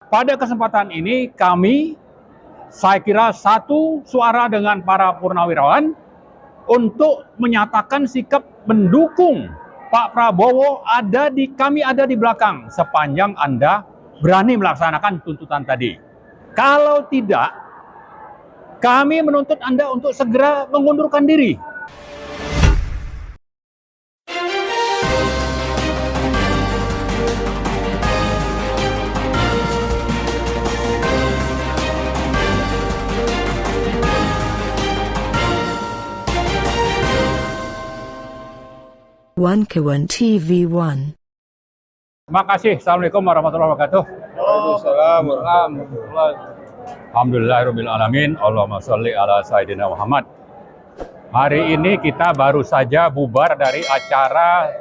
Pada kesempatan ini saya kira satu suara dengan para purnawirawan untuk menyatakan sikap mendukung Pak Prabowo. Kami ada di belakang sepanjang Anda berani melaksanakan tuntutan tadi. Kalau tidak, kami menuntut Anda untuk segera mengundurkan diri. One Kawan TV One. Terima kasih. Assalamualaikum warahmatullahi wabarakatuh. Waalaikumsalam warahmatullahi. Alhamdulillahirrahmanirrahim. Allahumma sholli ala Sayyidina Muhammad. Hari ini kita baru saja bubar dari acara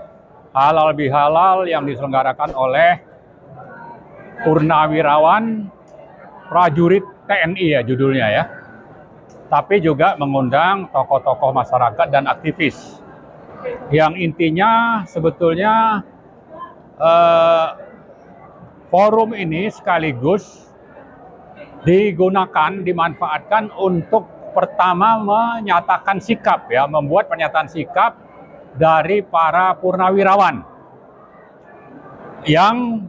halal bihalal yang diselenggarakan oleh purnawirawan prajurit TNI ya judulnya ya. Tapi juga mengundang tokoh-tokoh masyarakat dan aktivis. Yang intinya sebetulnya forum ini sekaligus dimanfaatkan untuk pertama menyatakan sikap ya, membuat pernyataan sikap dari para purnawirawan yang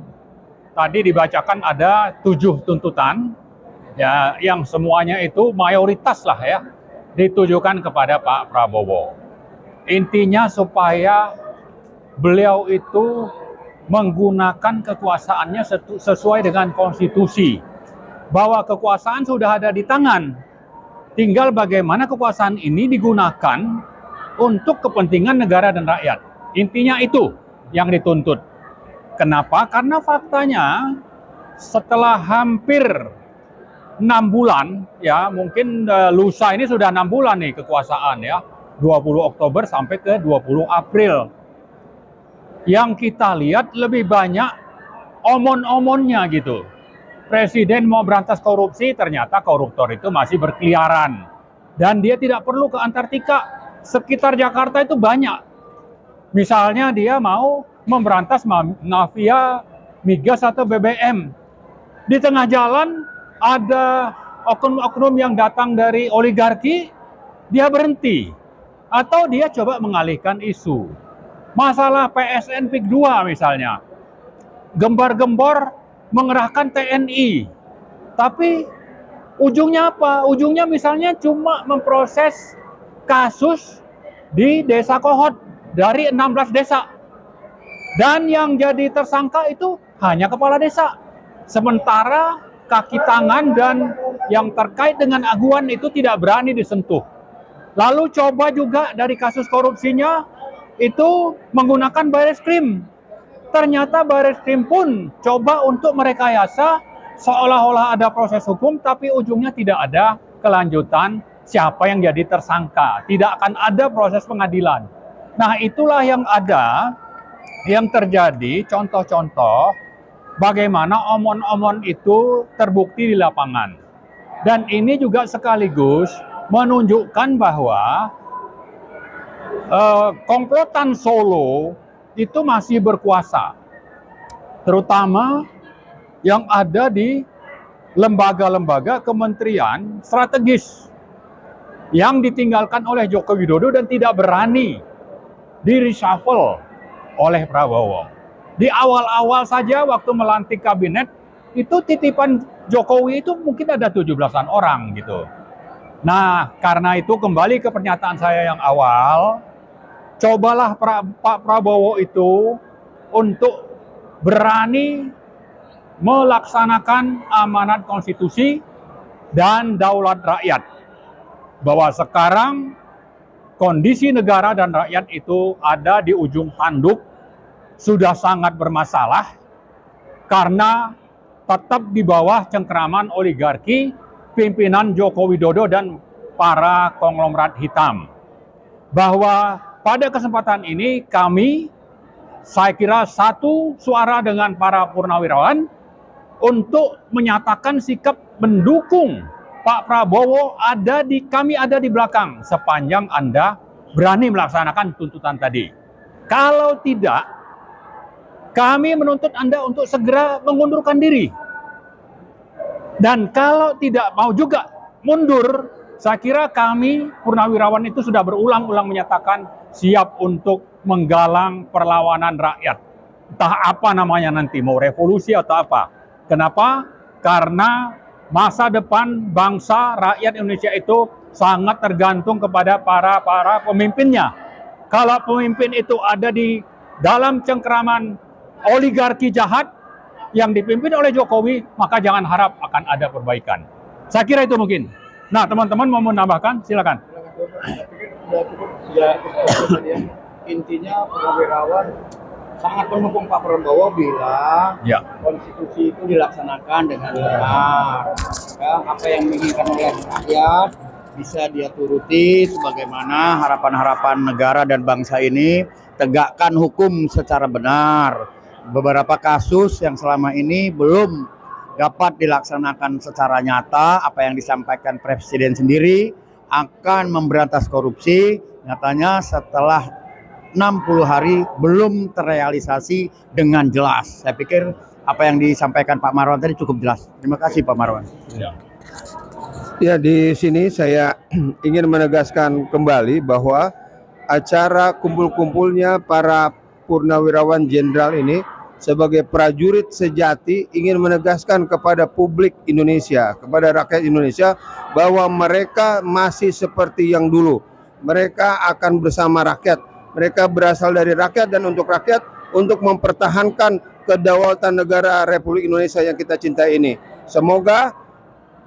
tadi dibacakan ada 7 tuntutan ya, yang semuanya itu mayoritas lah ya ditujukan kepada Pak Prabowo. Intinya supaya beliau itu menggunakan kekuasaannya sesuai dengan konstitusi. Bahwa kekuasaan sudah ada di tangan. Tinggal bagaimana kekuasaan ini digunakan untuk kepentingan negara dan rakyat. Intinya itu yang dituntut. Kenapa? Karena faktanya setelah hampir 6 bulan, ya mungkin lusa ini sudah 6 bulan nih kekuasaan ya. 20 Oktober sampai ke 20 April. Yang kita lihat lebih banyak omon-omonnya gitu. Presiden mau berantas korupsi, ternyata koruptor itu masih berkeliaran. Dan dia tidak perlu ke Antartika. Sekitar Jakarta itu banyak. Misalnya dia mau memberantas mafia migas atau BBM. Di tengah jalan ada oknum-oknum yang datang dari oligarki, dia berhenti. Atau dia coba mengalihkan isu. Masalah PSN PIK 2 misalnya. Gembar-gembor mengerahkan TNI. Tapi ujungnya apa? Ujungnya misalnya cuma memproses kasus di Desa Kohot dari 16 desa. Dan yang jadi tersangka itu hanya kepala desa. Sementara kaki tangan dan yang terkait dengan aguan itu tidak berani disentuh. Lalu coba juga dari kasus korupsinya itu menggunakan Bareskrim. Ternyata Bareskrim pun coba untuk merekayasa seolah-olah ada proses hukum, tapi ujungnya tidak ada kelanjutan siapa yang jadi tersangka. Tidak akan ada proses pengadilan. Nah itulah yang ada, yang terjadi contoh-contoh bagaimana omon-omon itu terbukti di lapangan. Dan ini juga sekaligus menunjukkan bahwa komplotan Solo itu masih berkuasa, terutama yang ada di lembaga-lembaga kementerian strategis yang ditinggalkan oleh Joko Widodo dan tidak berani di-reshuffle oleh Prabowo. Di awal-awal saja waktu melantik kabinet, itu titipan Jokowi itu mungkin ada 17-an orang gitu. Nah, karena itu kembali ke pernyataan saya yang awal, cobalah Pak Prabowo itu untuk berani melaksanakan amanat konstitusi dan daulat rakyat. Bahwa sekarang kondisi negara dan rakyat itu ada di ujung tanduk, sudah sangat bermasalah karena tetap di bawah cengkeraman oligarki, pimpinan Joko Widodo dan para konglomerat hitam. Bahwa pada kesempatan ini saya kira satu suara dengan para purnawirawan untuk menyatakan sikap mendukung Pak Prabowo. Kami ada di belakang sepanjang Anda berani melaksanakan tuntutan tadi. Kalau tidak, kami menuntut Anda untuk segera mengundurkan diri. Dan kalau tidak mau juga mundur, saya kira kami purnawirawan itu sudah berulang-ulang menyatakan siap untuk menggalang perlawanan rakyat. Entah apa namanya nanti, mau revolusi atau apa. Kenapa? Karena masa depan bangsa rakyat Indonesia itu sangat tergantung kepada para pemimpinnya. Kalau pemimpin itu ada di dalam cengkeraman oligarki jahat yang dipimpin oleh Jokowi, maka jangan harap akan ada perbaikan. Saya kira itu mungkin. Nah, teman-teman mau menambahkan, silakan. Intinya purnawirawan sangat mendukung Pak Prabowo bila Ya. konstitusi itu dilaksanakan dengan benar. Ya, apa yang diinginkan oleh rakyat bisa dia turuti sebagaimana harapan-harapan negara dan bangsa ini, tegakkan hukum secara benar. Beberapa kasus yang selama ini belum dapat dilaksanakan secara nyata, apa yang disampaikan Presiden sendiri akan memberantas korupsi, nyatanya setelah 60 hari belum terrealisasi dengan jelas. Saya pikir apa yang disampaikan Pak Marwan tadi cukup jelas. Terima kasih Pak Marwan. Ya, di sini saya ingin menegaskan kembali bahwa acara kumpul-kumpulnya para purnawirawan jenderal ini sebagai prajurit sejati ingin menegaskan kepada publik Indonesia, kepada rakyat Indonesia bahwa mereka masih seperti yang dulu. Mereka akan bersama rakyat. Mereka berasal dari rakyat dan untuk rakyat, untuk mempertahankan kedaulatan negara Republik Indonesia yang kita cintai ini. Semoga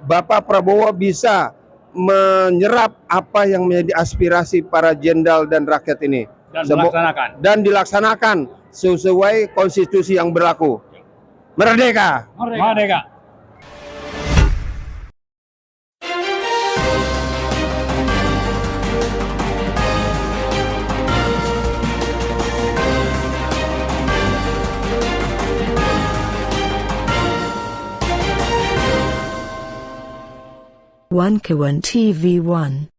Bapak Prabowo bisa menyerap apa yang menjadi aspirasi para jenderal dan rakyat ini. Dan dilaksanakan sesuai konstitusi yang berlaku. Merdeka! Merdeka! One Kawan TV 1